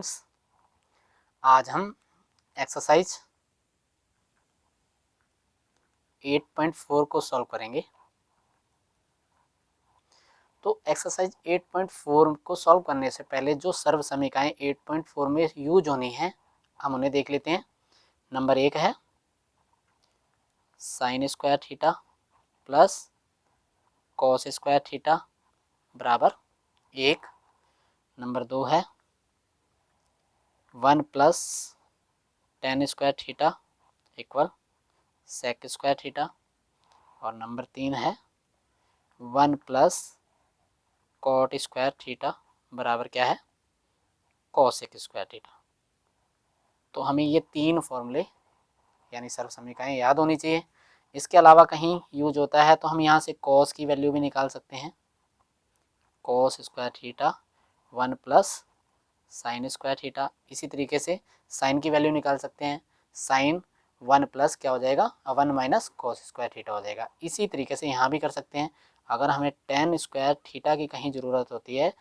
Students, आज हम exercise 8.4 को सॉल्व करेंगे। तो एक्सरसाइज 8.4 को सॉल्व करने से पहले जो सर्व समीकरणें 8.4 में यूज होनी है हम उन्हें देख लेते हैं। नंबर 1 है sine square theta plus cos square theta बराबर 1। नंबर 2 है 1 plus tan square theta equal sec square theta. और नंबर 3 है 1 प्लस कॉट स्क्वायर थीटा बराबर क्या है, कॉसेक स्क्वायर थीटा। तो हमें ये तीन फॉर्मूले यानी सर्व समीकरणें याद होनी चाहिए। इसके अलावा कहीं यूज होता है तो हम यहाँ से कॉस की वैल्यू भी निकाल सकते हैं, cos square theta 1 plus sign square theta. इसी तरीके से साइन की वैल्यू निकाल सकते हैं, साइन 1 प्लस क्या हो जाएगा, 1 माइनस कॉस स्क्वायर थीटा हो जाएगा। इसी तरीके से यहाँ भी कर सकते हैं। अगर हमें टेन स्क्वायर थीटा की कहीं ज़रूरत होती है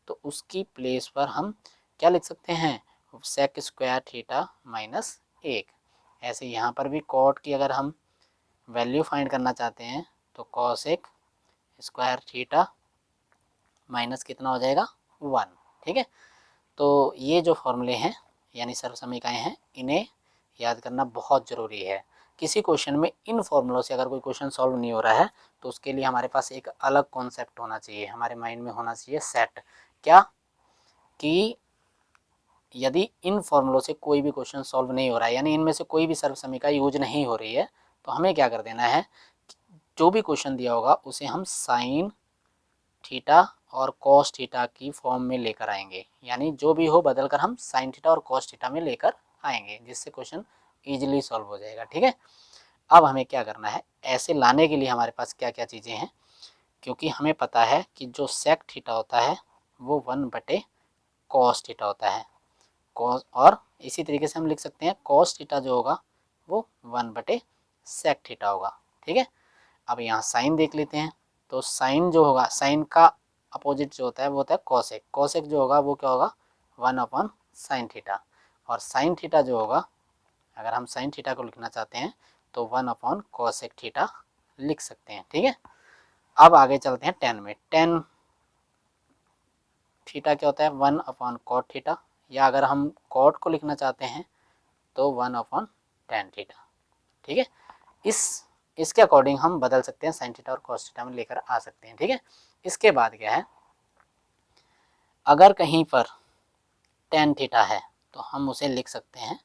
तो उसकी प्लेस पर हम क्या लिख सकते हैं, सेक स्क्वायर थीटा माइनस 1। ऐसे यहाँ पर भी कॉट की अगर हम वैल्यू फाइंड करना चाहते हैं तो कॉसेक स्क्वायर थीटा माइनस कितना हो जाएगा, 1। ठीक है, तो ये जो फॉर्मूले हैं यानी सर्व समीकरणें हैं, इन्हें याद करना बहुत ज़रूरी है। किसी क्वेश्चन में इन फॉर्मूलों से अगर कोई क्वेश्चन सॉल्व नहीं हो रहा है तो उसके लिए हमारे पास एक अलग कॉन्सेप्ट होना चाहिए, हमारे माइंड में होना चाहिए सेट। क्या कि यदि इन फॉर्मूलों से कोई भी क्वेश्चन सॉल्व नहीं हो रहा है यानी इनमें से कोई भी सर्व समीकरण यूज नहीं हो रही है तो हमें क्या कर देना है, जो भी क्वेश्चन दिया होगा उसे हम साइन थीटा और कॉस थीटा की फॉर्म में लेकर आएंगे। यानी जो भी हो बदल कर हम साइन थीटा और कॉस थीटा में लेकर आएंगे, जिससे क्वेश्चन ईजिली सॉल्व हो जाएगा। ठीक है, अब हमें क्या करना है, ऐसे लाने के लिए हमारे पास क्या क्या चीज़ें हैं, क्योंकि हमें पता है कि जो सेक थीटा होता है वो 1 बटे कॉस थीटा होता है, कॉस। और इसी तरीके से हम लिख सकते हैं कॉस थीटा जो होगा वो 1 बटे सेक थीटा होगा। ठीक है, अब यहाँ साइन देख लेते हैं। तो साइन जो होगा, साइन का अपोजिट जो होता है वो होता है कॉसेक। कॉसेक जो होगा वो क्या होगा, 1 अपॉन साइन थीटा। और साइन थीटा जो होगा, अगर हम साइन थीटा को लिखना चाहते हैं तो 1 अपॉन कॉसेक थीटा लिख सकते हैं। ठीक है, अब आगे चलते हैं टेन में। टेन थीटा क्या होता है, 1 अपॉन कॉट थीटा, या अगर हम कॉट को लिखना चाहते हैं तो 1 अपॉन टेन थीटा। ठीक है, इसके अकॉर्डिंग हम बदल सकते हैं, साइन थीटा और कॉस थीटा में लेकर आ सकते हैं। ठीक है, इसके बाद क्या है, अगर कहीं पर टेन थीटा है तो हम उसे लिख सकते हैं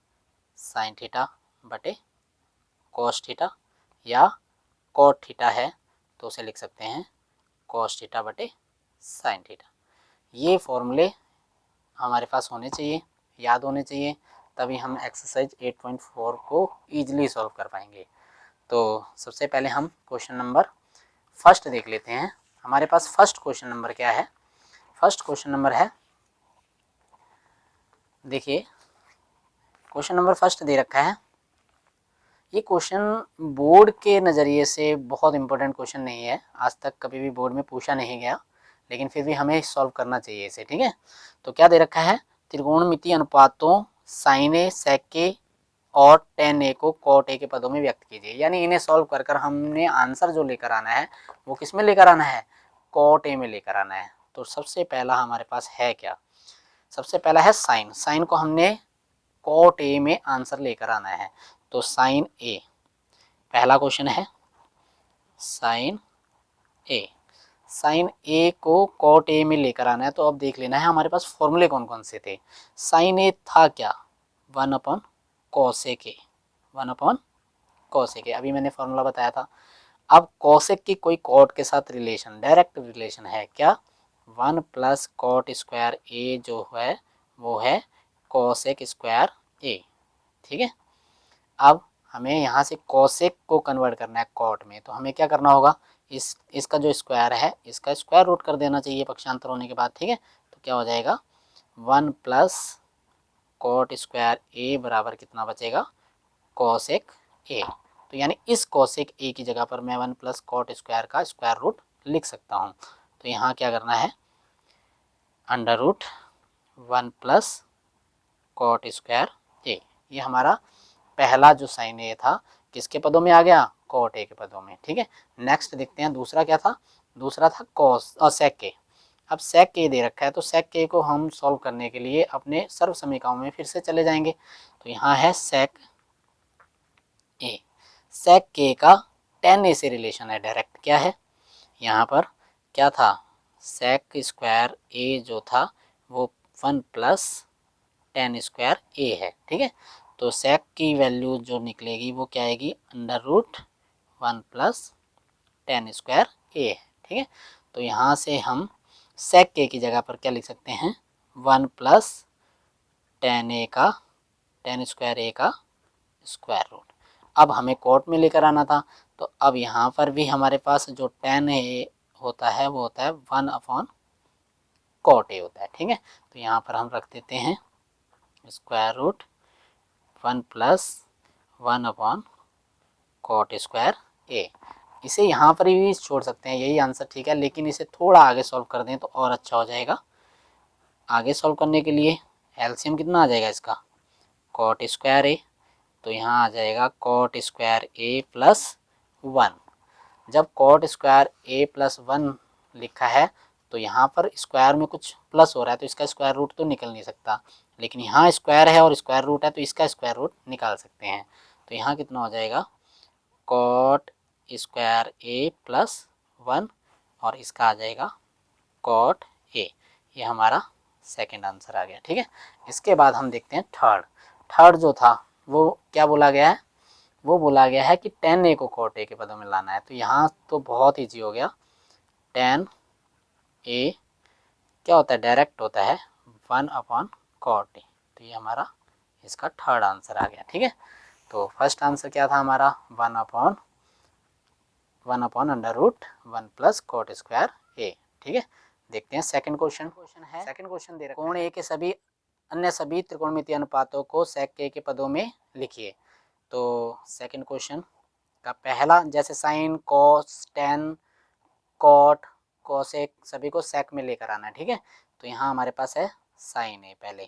साइन थीटा बटे कॉस थीटा, या कॉट थीटा है तो उसे लिख सकते हैं कॉस थीटा बटे साइन थीटा। ये फॉर्मूले हमारे पास होने चाहिए, याद होने चाहिए, तभी हम एक्सरसाइज 8.4 को ईजिली सॉल्व कर पाएंगे। तो सबसे पहले हम क्वेश्चन नंबर फर्स्ट देख लेते हैं। हमारे पास फर्स्ट क्वेश्चन नंबर क्या है, फर्स्ट क्वेश्चन नंबर है, देखिए क्वेश्चन नंबर फर्स्ट दे रखा है। ये क्वेश्चन बोर्ड के नज़रिए से बहुत इंपॉर्टेंट क्वेश्चन नहीं है, आज तक कभी भी बोर्ड में पूछा नहीं गया, लेकिन फिर भी हमें सॉल्व करना चाहिए इसे। ठीक है, तो क्या दे रखा है, त्रिकोणमितीय अनुपातों साइन ए, सेक ए और टेन ए को कॉट ए के पदों में व्यक्त कीजिए। यानी इन्हें सॉल्व कर कर हमने आंसर जो लेकर आना है वो किस में लेकर आना है, कॉट ए में लेकर आना है। तो सबसे पहला हमारे पास है क्या, सबसे पहला है साइन। साइन को हमने कॉट ए में आंसर लेकर आना है। तो साइन ए पहला क्वेश्चन है, साइन ए, साइन ए को कॉट ए में लेकर आना है। तो अब देख लेना है हमारे पास फॉर्मूले कौन कौन से थे। साइन ए था क्या, 1 अपॉन कॉसेक ए, 1 अपॉन कॉसेक ए, अभी मैंने फॉर्मूला बताया था। अब कॉसेक की कोई कॉट के साथ रिलेशन, डायरेक्ट रिलेशन है क्या, 1 प्लस कॉट स्क्वायर ए जो है वो है कॉसेक स्क्वायर ए। ठीक है, अब हमें यहाँ से कॉसेक को कन्वर्ट करना है कॉट में, तो हमें क्या करना होगा, इसका जो स्क्वायर है इसका स्क्वायर रूट कर देना चाहिए पक्षांतर होने के बाद। ठीक है, तो क्या हो जाएगा, 1 प्लस कॉट स्क्वायर ए बराबर कितना बचेगा, कॉसेक ए। तो यानी इस कॉसेक ए की जगह पर मैं 1 प्लस कॉट स्क्वायर का स्क्वायर रूट लिख सकता हूँ। तो यहाँ क्या करना है, under root 1 plus cot square A. ये हमारा पहला जो साइन ए था किसके पदों में आ गया, कॉट ए के पदों में। ठीक है, नेक्स्ट देखते हैं दूसरा क्या था, दूसरा था कॉस और सेक ए। अब सेक के दे रखा है तो सेक के को हम सॉल्व करने के लिए अपने सर्व समीकरणों में फिर से चले जाएंगे। तो यहाँ है सेक ए, सेक के का टेन ए से रिलेशन है डायरेक्ट। क्या है यहाँ पर, क्या था, सेक स्क्वायर ए जो था वो 1 प्लस टेन स्क्वायर ए है। ठीक है, तो सेक की वैल्यू जो निकलेगी वो क्या आएगी, under root 1 plus tan square A है। ठीक है, तो यहाँ से हम सेक के की जगह पर क्या लिख सकते हैं, 1 प्लस टेन ए का, टेन स्क्वायर ए का स्क्वायर रूट। अब हमें कोट में लेकर आना था, तो अब यहाँ पर भी हमारे पास जो टेन ए होता है वो होता है 1 अपॉन कोट ए होता है। ठीक है, तो यहाँ पर हम रख देते हैं square root 1 plus 1 upon cot square A. इसे यहाँ पर भी छोड़ सकते हैं, यही आंसर ठीक है, लेकिन इसे थोड़ा आगे सॉल्व कर दें तो और अच्छा हो जाएगा। आगे सॉल्व करने के लिए एलसीएम कितना आ जाएगा इसका, कॉट स्क्वायर ए, तो यहाँ आ जाएगा कॉट स्क्वायर ए प्लस 1। जब कॉट स्क्वायर ए प्लस 1 लिखा है तो यहाँ पर स्क्वायर में कुछ प्लस हो रहा है तो इसका स्क्वायर रूट तो निकल नहीं सकता, लेकिन यहाँ स्क्वायर है और स्क्वायर रूट है तो इसका स्क्वायर रूट निकाल सकते हैं। तो यहाँ कितना हो जाएगा, कॉट स्क्वायर ए प्लस 1 और इसका आ जाएगा कॉट ए। ये हमारा सेकंड आंसर आ गया। ठीक है, इसके बाद हम देखते हैं थर्ड। थर्ड जो था वो क्या बोला गया है, वो बोला गया है कि टेन ए को कॉट ए के पदों में लाना है। तो यहाँ तो बहुत ईजी हो गया, टेन ए क्या होता है, डायरेक्ट होता है 1 अपॉन कॉट ए। तो ये हमारा इसका थर्ड आंसर आ गया। ठीक है, तो फर्स्ट आंसर क्या था हमारा, 1 upon under root 1 plus cot square A. ठीक है, देखते हैं सेकंड क्वेश्चन। है सेकंड क्वेश्चन दे रखा है, कोण ए के सभी अन्य सभी त्रिकोणमितीय अनुपातों को सेक के पदों में लिखिए। तो सेकंड क्वेश्चन का पहला, जैसे sine, cos, tan, cot, cosec सभी को सेक में लेकर आना है। ठीक है, तो यहाँ हमारे पास है साइन ए पहले।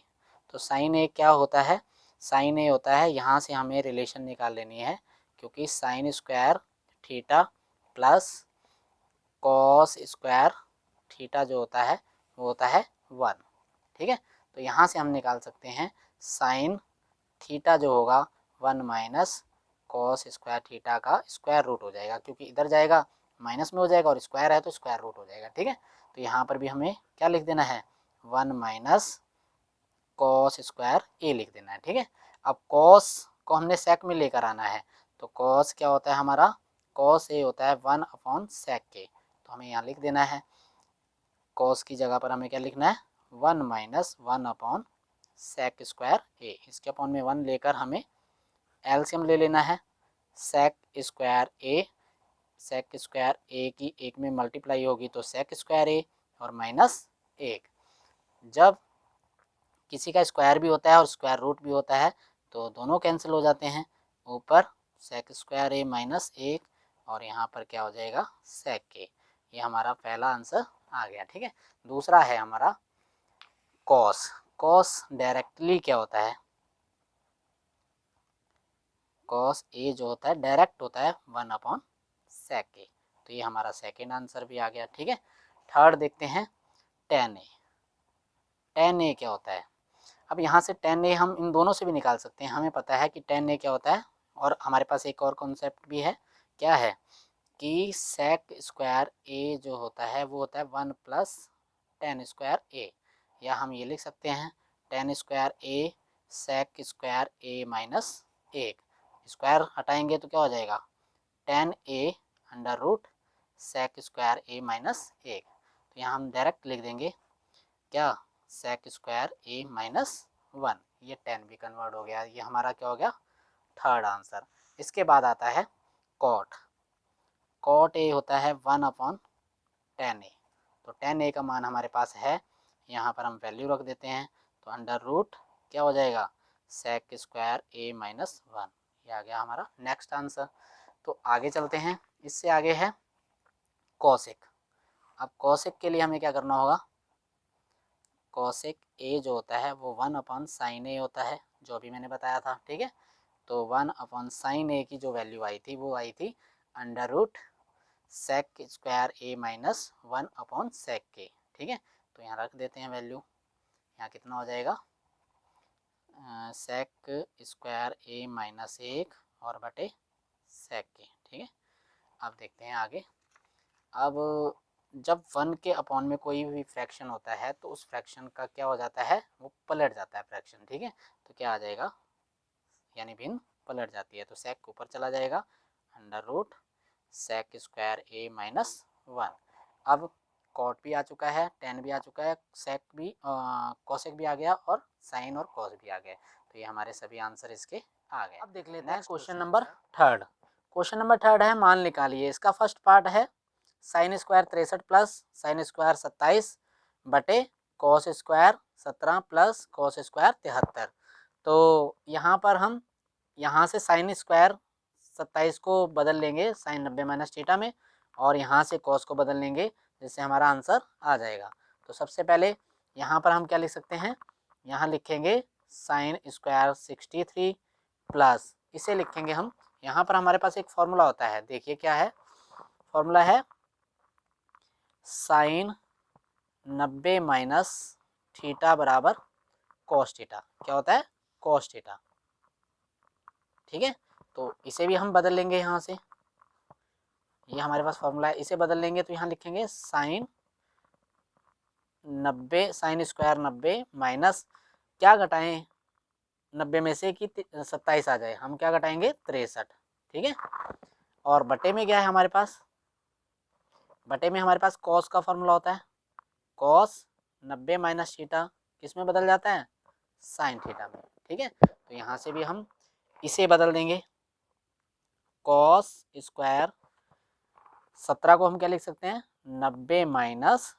तो साइन ए क्या होता है, साइन ए होता है, यहाँ से हमें रिलेशन निकाल लेनी है, क्योंकि sign square theta plus cos square theta जो होता है वो होता है 1। ठीक है, तो यहाँ से हम निकाल सकते हैं साइन थीटा जो होगा 1 माइनस कॉस स्क्वायर थीटा का स्क्वायर रूट हो जाएगा, क्योंकि इधर जाएगा माइनस में हो जाएगा और स्क्वायर है तो स्क्वायर रूट हो जाएगा। ठीक है, तो यहाँ पर भी हमें क्या लिख देना है, 1 माइनस कॉस स्क्वायर ए लिख देना है। ठीक है, अब कॉस को हमने सेक में लेकर आना है, तो कॉस क्या होता है हमारा, कॉस ए होता है 1 अपॉन सेक के। तो हमें यहाँ लिख देना है, कॉस की जगह पर हमें क्या लिखना है, 1 माइनस 1 अपॉन सेक स्क्वायर ए। इसके अपॉन में 1 लेकर हमें एलसीएम ले लेना है, सेक स्क्वायर ए, सेक स्क्वायर ए की एक में मल्टीप्लाई होगी तो सेक स्क्वायर ए और माइनस 1। जब किसी का स्क्वायर भी होता है और स्क्वायर रूट भी होता है तो दोनों कैंसिल हो जाते हैं, ऊपर सेक स्क्वायर ए माइनस 1 और यहाँ पर क्या हो जाएगा, सेक के। ये हमारा पहला आंसर आ गया। ठीक है, दूसरा है हमारा कॉस। कॉस डायरेक्टली क्या होता है, कॉस ए जो होता है डायरेक्ट होता है 1 अपॉन सेक ए। तो ये हमारा सेकेंड आंसर भी आ गया। ठीक है, थर्ड देखते हैं टेन ए। टेन ए क्या होता है, अब यहाँ से टेन ए हम इन दोनों से भी निकाल सकते हैं, हमें पता है कि टेन ए क्या होता है, और हमारे पास एक और कॉन्सेप्ट भी है, क्या है कि सेक स्क्वायर ए जो होता है वो होता है 1 प्लस टेन स्क्वायर ए, या हम ये लिख सकते हैं टेन स्क्वायर ए सेक स्क्वायर ए माइनस 1। स्क्वायर हटाएंगे तो क्या हो जाएगा, ten A under root sec square A minus 1। तो यहाँ हम डायरेक्ट लिख देंगे क्या, सेक स्क्वायर ए माइनस 1। ये 10 भी कन्वर्ट हो गया, ये हमारा क्या हो गया, थर्ड आंसर। इसके बाद आता है कॉट। कॉट ए होता है 1 अपॉन टेन ए। तो टेन ए का मान हमारे पास है, यहाँ पर हम वैल्यू रख देते हैं, तो अंडर रूट क्या हो जाएगा, सेक स्क्वायर ए माइनस 1। ये आ गया हमारा नेक्स्ट आंसर। तो आगे चलते हैं, इससे आगे है कॉसेक। अब कॉसेक के लिए हमें क्या करना होगा, कोसेक ए जो होता है वो 1/sin a होता है, जो अभी मैंने बताया था, ठीक है। तो 1/sin a की जो वैल्यू आई थी वो आई थी √sec² a-1/sec k, ठीक है। तो यहाँ रख देते हैं वैल्यू, यहाँ कितना हो जाएगा sec²a-1 और बटे sec k, ठीक है। अब देखते हैं आगे। अब जब 1 के अपॉन में कोई भी फ्रैक्शन होता है तो उस फ्रैक्शन का क्या हो जाता है, वो पलट जाता है फ्रैक्शन, ठीक है। तो क्या आ जाएगा, यानी भिन्न पलट जाती है, तो sec ऊपर चला जाएगा, √sec²a-1। अब कॉट भी आ चुका है, टेन भी आ चुका है, सेक भी कोसेक भी आ गया और साइन और कॉस भी आ गए। तो ये हमारे सभी आंसर इसके आ गए। अब देख लेते हैं question number third. Question number third है, मान निकालिए। इसका फर्स्ट पार्ट है sin² 63 प्लस sin² 27 बटे cos² 17 प्लस cos² 73। तो यहाँ पर हम यहाँ से sin² 27 को बदल लेंगे sin 90 माइनस थीटा में, और यहाँ से cos को बदल लेंगे, जिससे हमारा आंसर आ जाएगा। तो सबसे पहले यहाँ पर हम क्या लिख सकते हैं, यहाँ लिखेंगे sin² 63 प्लस, इसे लिखेंगे हम, यहाँ पर हमारे पास एक फॉर्मूला होता है, देखिए क्या है फॉर्मूला, है sin 90 माइनस थीटा बराबर cos थीटा। क्या होता है, cos थीटा, ठीक है। तो इसे भी हम बदल लेंगे, यहाँ से ये हमारे पास फॉर्मूला है, इसे बदल लेंगे तो यहाँ लिखेंगे sin 90 sin² 90 माइनस, क्या घटाएं 90 में से कि 27 आ जाए, हम क्या घटाएंगे 63, ठीक है। और बटे में क्या है हमारे पास, बटे में हमारे पास cos का फॉर्मूला होता है, cos 90 माइनस थीटा किस में बदल जाता है, sin थीटा में, ठीक है। तो यहाँ से भी हम इसे बदल देंगे, cos² 17 को हम क्या लिख सकते हैं 90 माइनस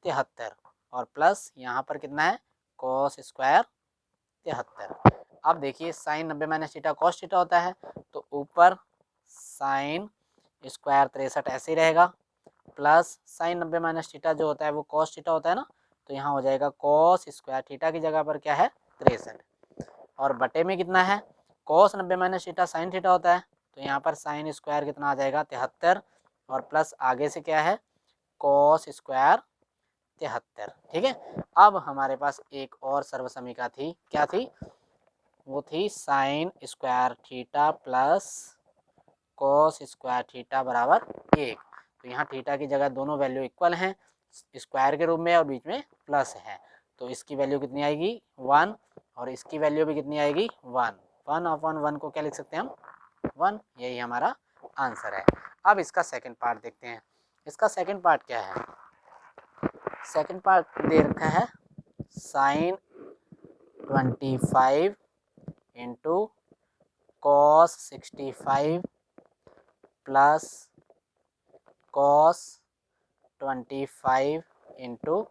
73, और प्लस यहाँ पर कितना है cos² 73। अब देखिए sin 90 minus theta cos theta होता है, तो ऊपर sin² 63 ऐसे ही रहेगा, प्लस sin 90 माइनस थीटा जो होता है वो cos थीटा होता है ना, तो यहाँ हो जाएगा cos² थीटा की जगह पर क्या है 63, और बटे में कितना है cos 90 minus theta sin theta होता है, तो यहाँ पर sin स्क्वायर कितना आ जाएगा 73, और प्लस आगे से क्या है cos स्क्वायर 73, ठीक है। अब हमारे पास एक और सर्वसमीका थी, क्या थी, वो थी sin square theta plus cos square theta बराबर 1। तो यहाँ थीटा की जगह दोनों वैल्यू इक्वल हैं, स्क्वायर के रूप में और बीच में प्लस है, तो इसकी वैल्यू कितनी आएगी 1, और इसकी वैल्यू भी कितनी आएगी 1। 1/1 को क्या लिख सकते हैं हम 1, यही हमारा आंसर है। अब इसका सेकंड पार्ट देखते हैं। इसका सेकंड पार्ट क्या है, सेकंड पार्ट दे रखा है sin 25 into cos 65 plus cos 25 into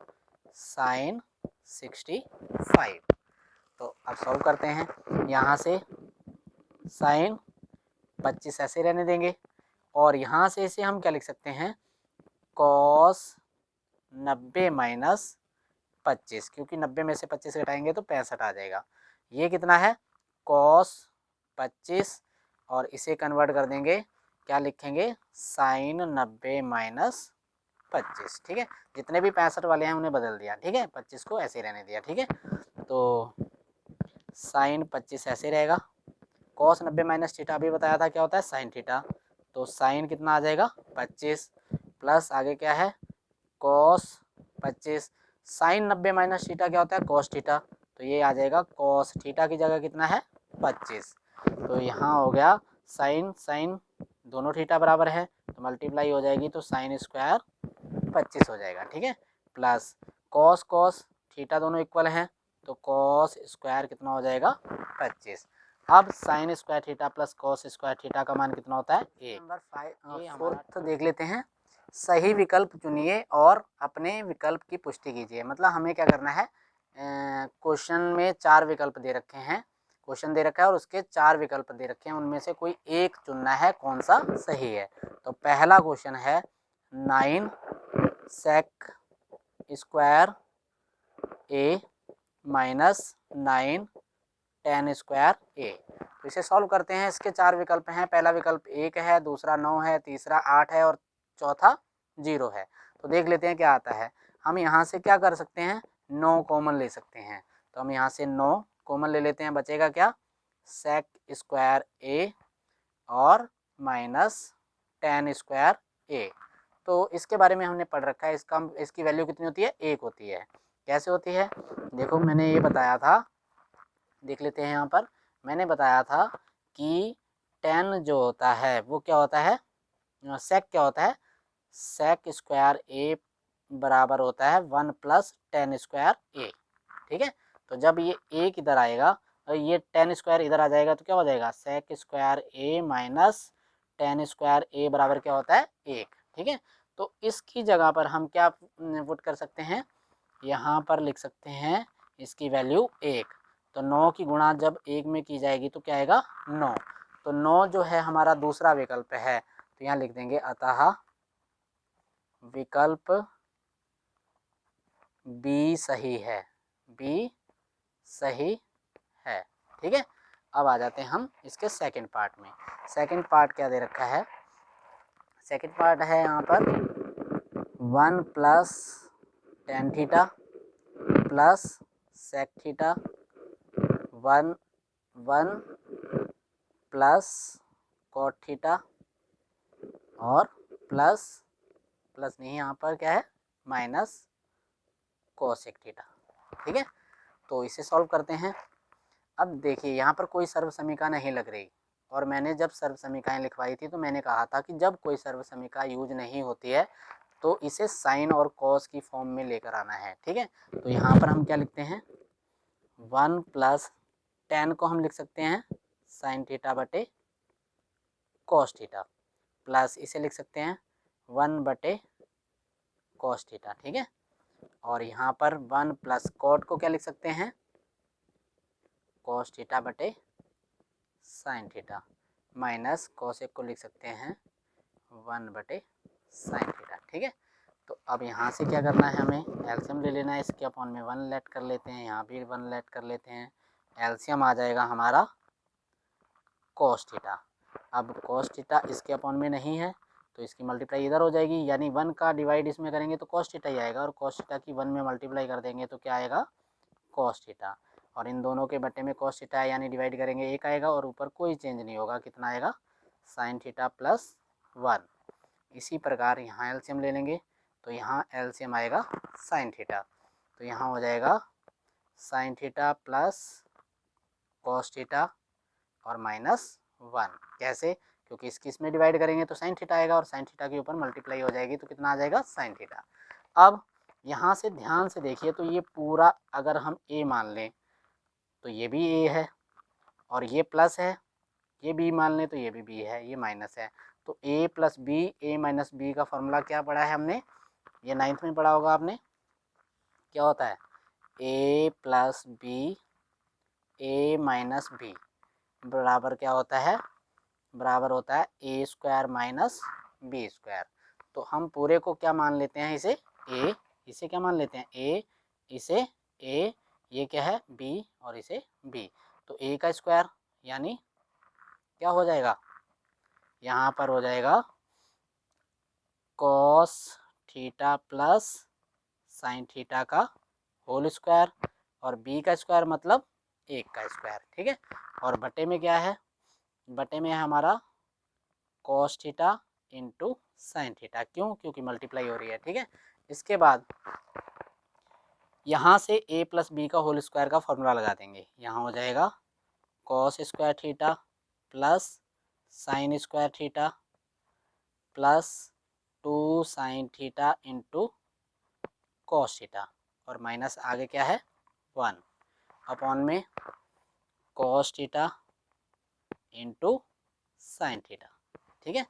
sin 65। तो अब सॉल्व करते हैं, यहाँ से sin 25 ऐसे रहने देंगे, और यहाँ से इसे हम क्या लिख सकते हैं cos 90 माइनस 25, क्योंकि 90 में से 25 घटाएंगे तो 65 आ जाएगा। ये कितना है cos 25, और इसे कन्वर्ट कर देंगे, क्या लिखेंगे sin 90 माइनस 25, ठीक है। जितने भी 65 वाले हैं उन्हें बदल दिया, ठीक है, 25 को ऐसे रहने दिया, ठीक है। तो sin 25 ऐसे रहेगा, cos 90 माइनस थीटा अभी बताया था क्या होता है sin थीटा, तो sin कितना आ जाएगा 25, प्लस आगे क्या है cos 25, sin 90 माइनस थीटा क्या होता है cos थीटा, तो ये आ जाएगा cos थीटा की जगह कितना है 25। तो यहाँ हो गया sin दोनों थीटा बराबर है तो मल्टीप्लाई हो जाएगी, तो sin स्क्वायर 25 हो जाएगा, ठीक है, प्लस cos थीटा दोनों इक्वल हैं, तो cos स्क्वायर कितना हो जाएगा 25। अब sin square theta plus cos square theta का मान कितना होता है 1। नंबर 5 फोर्थ देख लेते हैं, सही विकल्प चुनिए और अपने विकल्प की पुष्टि कीजिए। मतलब हमें क्या करना है, क्वेश्चन में 4 विकल्प दे रखे हैं, क्वेश्चन दे रखा है और उसके 4 विकल्प दे रखे हैं, उनमें से कोई एक चुनना है कौन सा सही है। तो पहला क्वेश्चन है 9 sec² ए माइनस 9 tan स्क्वायर ए। तो इसे सॉल्व करते हैं। इसके 4 विकल्प हैं। पहला विकल्प 1 है, दूसरा 9 है, तीसरा 8 है और चौथा 0 है। तो देख लेते हैं क्या आता है। हम यहाँ से क्या कर सकते हैं, 9 कॉमन ले सकते हैं। तो हम यहाँ से 9 कॉमन ले लेते हैं। बचेगा क्या, सेक स्क्वायर ए और माइनस tan स्क्वायर ए। तो इसके बारे में हमने पढ़ रखा है। इसकी वैल्यू कितनी होती है, 1 होती है। कैसे होती है, देखो मैंने ये बताया था, देख लेते हैं यहाँ पर। मैंने बताया था कि tan जो होता है वो क्या होता है, सेक क्या होता है, सेक स्क्वायर ए बराबर होता है 1 प्लस tan स्क्वायर ए। ठीक है, तो जब ये एक इधर आएगा और ये tan स्क्वायर इधर आ जाएगा तो क्या हो जाएगा, सेक स्क्वायर ए माइनस tan स्क्वायर ए बराबर क्या होता है, 1। ठीक है, तो इसकी जगह पर हम क्या पुट कर सकते हैं, यहाँ पर लिख सकते हैं इसकी वैल्यू 1। तो 9 की गुणा जब 1 में की जाएगी तो क्या आएगा, 9। तो 9 जो है हमारा दूसरा विकल्प है। तो यहाँ लिख देंगे अतः विकल्प बी सही है, बी सही है। ठीक है, अब आ जाते हैं हम इसके सेकंड पार्ट में। सेकंड पार्ट क्या दे रखा है, सेकंड पार्ट है यहाँ पर 1 plus tan theta plus sec theta 1 plus cot theta और प्लस नहीं, यहाँ पर क्या है, माइनस कोसेक थीटा। ठीक है, तो इसे सॉल्व करते हैं। अब देखिए यहाँ पर कोई सर्व समीकरण नहीं लग रही, और मैंने जब सर्व समीकरण लिखवाई थी तो मैंने कहा था कि जब कोई सर्व समीकरण यूज नहीं होती है तो इसे साइन और कॉस की फॉर्म में लेकर आना है। ठीक है, तो यहाँ पर हम क्या लिखते हैं, 1 प्लस tan को हम लिख सकते हैं साइन थीटा बटे कॉस थीटा, प्लस इसे लिख सकते हैं 1 बटे कॉस थीटा। ठीक है, और यहाँ पर 1 प्लस कॉट को क्या लिख सकते हैं, कॉस थीटा बटे साइन थीटा, माइनस कॉसेक को लिख सकते हैं 1 बटे साइन थीटा। ठीक है, तो अब यहाँ से क्या करना है, हमें एलसीएम ले लेना है। इसके अपॉन में 1 लेट कर लेते हैं, यहाँ भी 1 लेट कर लेते हैं। एलसीएम आ जाएगा हमारा कॉस थीटा। अब कॉस थीटा इसके अपॉन में नहीं है तो इसकी मल्टीप्लाई इधर हो जाएगी, यानी 1 का डिवाइड इसमें करेंगे तो कॉस थीटा ही आएगा, और कॉस थीटा की 1 में मल्टीप्लाई कर देंगे तो क्या आएगा, कॉस थीटा। और इन दोनों के बटे में कॉस थीटा है, यानी डिवाइड करेंगे 1 आएगा, और ऊपर कोई चेंज नहीं होगा, कितना आएगा, साइन थीटा प्लस 1। इसी प्रकार यहाँ एलसीएम ले लेंगे तो यहाँ एलसीएम आएगा साइन थीटा, तो यहाँ हो जाएगा sine theta plus cos theta और माइनस 1। कैसे, क्योंकि इसमें डिवाइड करेंगे तो साइन थीटा आएगा, और साइन थीटा के ऊपर मल्टीप्लाई हो जाएगी तो कितना आ जाएगा, साइन थीटा। अब यहाँ से ध्यान से देखिए, तो ये पूरा अगर हम a मान लें तो ये भी a है, और ये प्लस है, ये b मान लें तो ये भी b है, ये माइनस है। तो a plus B, a minus B का फॉर्मूला क्या पढ़ा है हमने, ये 9th में पढ़ा होगा आपने। क्या होता है, a plus B, a minus B बराबर क्या होता है, बराबर होता है A square minus B square. तो हम पूरे को क्या मान लेते हैं, इसे a, इसे क्या मान लेते हैं a, इसे a, ये क्या है b, और इसे b। तो a का स्क्वायर यानी क्या हो जाएगा, यहाँ पर हो जाएगा cos theta plus sine theta का होल स्क्वायर, और b का स्क्वायर मतलब 1 का स्क्वायर। ठीक है, और बटे में क्या है, बटे में है हमारा cos theta into sine theta. क्यों, क्योंकि मल्टीप्लाई हो रही है। ठीक है, इसके बाद यहाँ से a प्लस बी का होल स्क्वायर का फॉर्मूला लगा देंगे। यहाँ हो जाएगा cos square theta plus sign square theta plus 2 sine theta into cos theta, और माइनस आगे क्या है 1 अपॉन में cos theta into sine theta. ठीक है,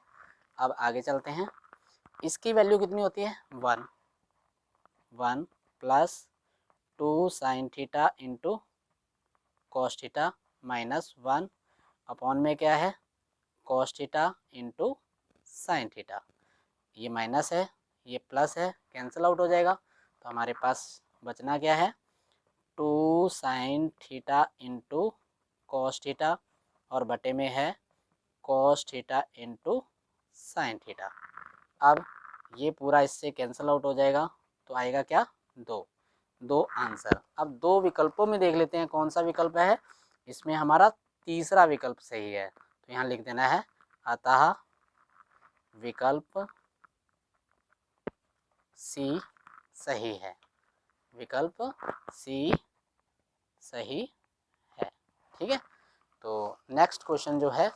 अब आगे चलते हैं। इसकी वैल्यू कितनी होती है, 1 plus 2 sine theta into cos theta minus 1 upon में क्या है cos theta into sine theta. ये माइनस है, ये प्लस है, कैंसिल आउट हो जाएगा, तो हमारे पास बचना क्या है 2 sine theta into cos theta और बटे में है cos theta into sine theta. अब ये पूरा इससे कैंसिल आउट हो जाएगा तो आएगा क्या, 2 आंसर। अब 2 विकल्पों में देख लेते हैं कौन सा विकल्प है। इसमें हमारा तीसरा विकल्प सही है, तो यहाँ लिख देना है अतः विकल्प सी सही है, विकल्प सी सही है। ठीक है, तो नेक्स्ट क्वेश्चन जो है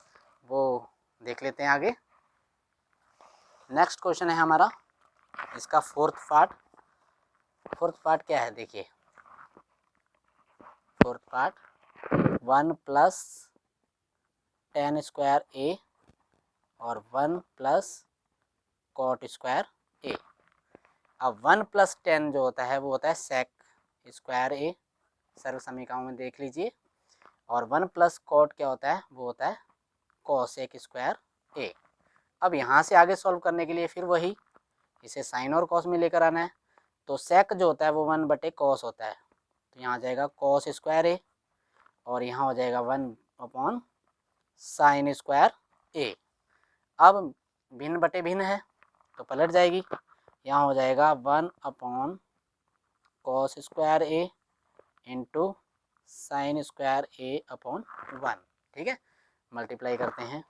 वो देख लेते हैं आगे। नेक्स्ट क्वेश्चन है हमारा इसका फोर्थ पार्ट। फोर्थ पार्ट क्या है देखिए, fourth part 1 plus tan square A और 1 प्लस कॉट स्क्वायर ए। अब 1 प्लस 10 जो होता है वो होता है सेक स्क्वायर ए, सर्व समीकरणों में देख लीजिए। और 1 प्लस कॉट क्या होता है, वो होता है कॉसेक स्क्वायर ए। अब यहाँ से आगे सॉल्व करने के लिए फिर वही इसे साइन और कॉस में लेकर आना है। तो सेक जो होता है वो 1 बटे कॉस होता है, तो यहाँ आ जाएगा कॉस स्क्वायर ए और यहाँ हो जाएगा 1 अपॉन साइन स्क्वायर ए। अब भिन्न बटे भिन्न है तो पलट जाएगी, यहाँ हो जाएगा 1 अपॉन कॉस स्क्वायर ए इंटू साइन स्क्वायर ए अपॉन 1। ठीक है, मल्टीप्लाई करते हैं,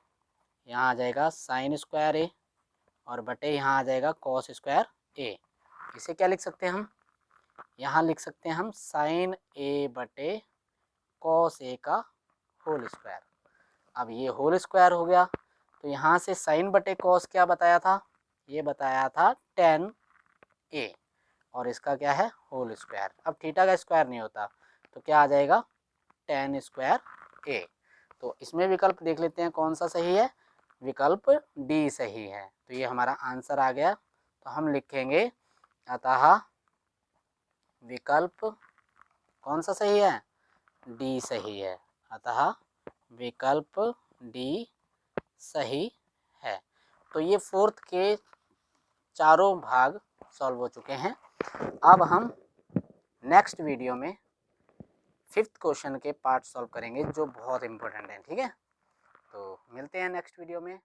यहाँ आ जाएगा साइन स्क्वायर ए और बटे यहाँ आ जाएगा कॉस स्क्वायर ए। इसे क्या लिख सकते हैं हम, यहाँ लिख सकते हैं हम साइन ए बटे कॉस ए का होल स्क्वायर। अब ये होल स्क्वायर हो गया तो यहाँ से साइन बटे कॉस क्या बताया था, ये बताया था टेन ए और इसका क्या है होल स्क्वायर। अब थीटा का स्क्वायर नहीं होता तो क्या आ जाएगा टेन स्क्वायर ए। तो इसमें विकल्प देख लेते हैं कौन सा सही है, विकल्प डी सही है। तो ये हमारा आंसर आ गया। तो हम लिखेंगे अतः विकल्प कौन सा सही है, डी सही है। अतः विकल्प डी सही है। तो ये फोर्थ के चारों भाग सॉल्व हो चुके हैं। अब हम नेक्स्ट वीडियो में फिफ्थ क्वेश्चन के पार्ट सॉल्व करेंगे जो बहुत इंपॉर्टेंट है। ठीक है, तो मिलते हैं नेक्स्ट वीडियो में।